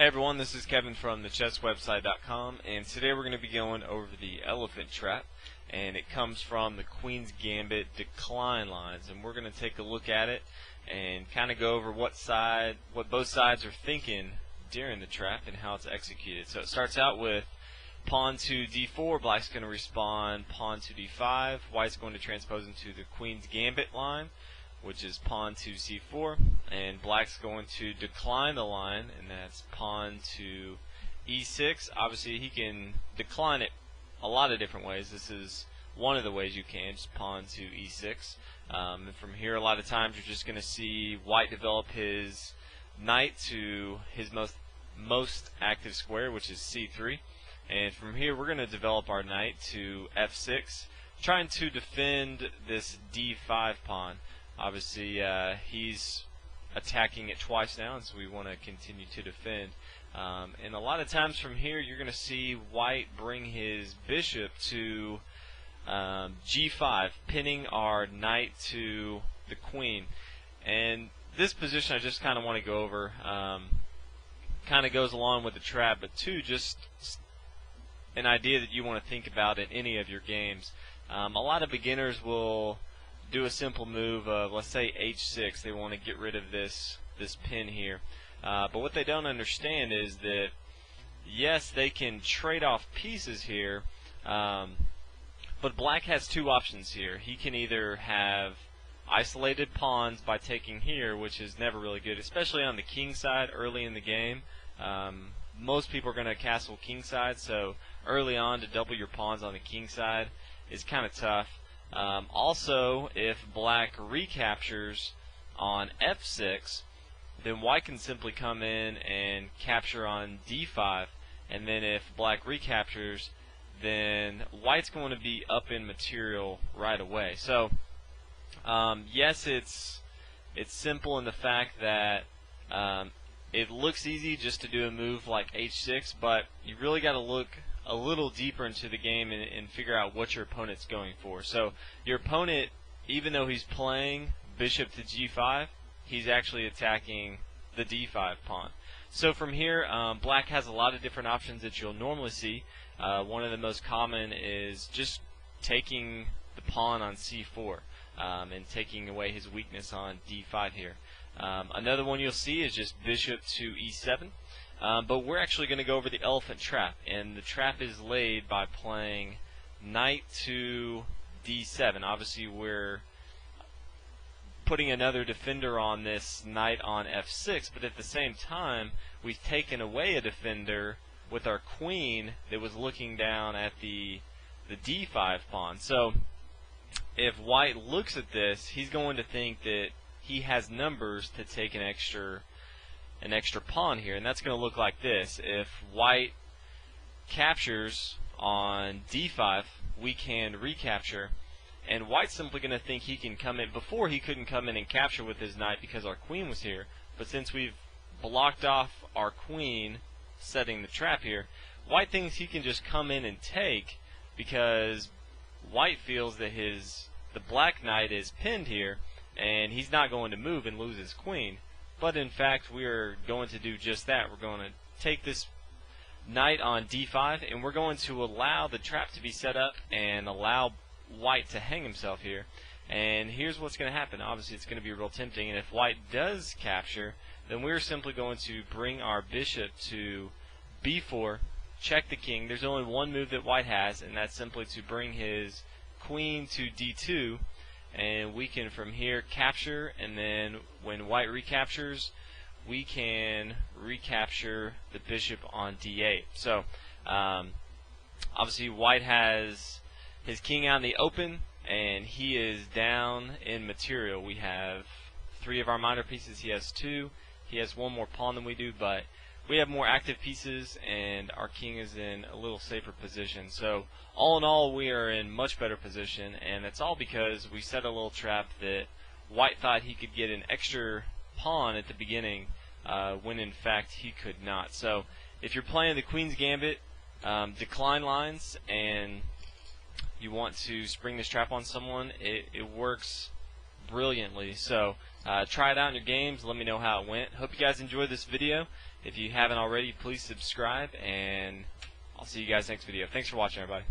Hey everyone, this is Kevin from thechesswebsite.com, and today we're going to be going over the elephant trap, and it comes from the Queen's Gambit decline lines, and we're going to take a look at it and kind of go over what both sides are thinking during the trap and how it's executed. So it starts out with pawn to d4, black's going to respond pawn to d5, white's going to transpose into the Queen's Gambit line, which is pawn to c4, and black's going to decline the line, and that's pawn to e6. Obviously he can decline it a lot of different ways. This is one of the ways you can, just pawn to e6. And from here a lot of times you're just going to see white develop his knight to his most active square, which is c3, and from here we're going to develop our knight to f6, trying to defend this d5 pawn. Obviously, he's attacking it twice now, and so we want to continue to defend. And a lot of times from here, you're going to see white bring his bishop to g5, pinning our knight to the queen. And this position I just kind of want to go over. Kind of goes along with the trap, but two, just an idea that you want to think about in any of your games. A lot of beginners will do a simple move of, let's say, h6. They want to get rid of this pin here, but what they don't understand is that yes, they can trade off pieces here, but black has two options here. He can either have isolated pawns by taking here, which is never really good, especially on the king side early in the game. Most people are going to castle king side, so early on to double your pawns on the king side is kind of tough. Also, if black recaptures on f6, then white can simply come in and capture on d5, and then if black recaptures, then white's going to be up in material right away. So yes, it's simple in the fact that it looks easy just to do a move like h6, but you really got to look a little deeper into the game and figure out what your opponent's going for. So your opponent, even though he's playing bishop to g5, he's actually attacking the d5 pawn. So from here, black has a lot of different options that you'll normally see. One of the most common is just taking the pawn on c4 and taking away his weakness on d5 here. Another one you'll see is just bishop to e7. But we're actually going to go over the elephant trap, and the trap is laid by playing knight to d7. Obviously we're putting another defender on this knight on f6, but at the same time we've taken away a defender with our queen that was looking down at the d5 pawn. So if white looks at this, he's going to think that he has numbers to take an extra pawn here, and that's going to look like this. If white captures on d5, we can recapture, and white's simply going to think he can come in. Before, he couldn't come in and capture with his knight because our queen was here, but since we've blocked off our queen, setting the trap here, white thinks he can just come in and take because white feels that the black knight is pinned here, and he's not going to move and lose his queen. But in fact, we're going to do just that. We're going to take this knight on d5, and we're going to allow the trap to be set up and allow white to hang himself here. And here's what's going to happen. Obviously, it's going to be real tempting, and if white does capture, then we're simply going to bring our bishop to b4, check the king. There's only one move that white has, and that's simply to bring his queen to d2, and we can from here capture, and then when white recaptures, we can recapture the bishop on d8. So obviously white has his king out in the open, and he is down in material. We have 3 of our minor pieces, he has 2. He has 1 more pawn than we do, but we have more active pieces, and our king is in a little safer position. So all in all, we are in much better position, and it's all because we set a little trap that white thought he could get an extra pawn at the beginning, when in fact he could not. So if you're playing the Queen's Gambit decline lines and you want to spring this trap on someone, it works brilliantly. So try it out in your games. Let me know how it went. Hope you guys enjoyed this video. If you haven't already, please subscribe, and I'll see you guys next video. Thanks for watching, everybody.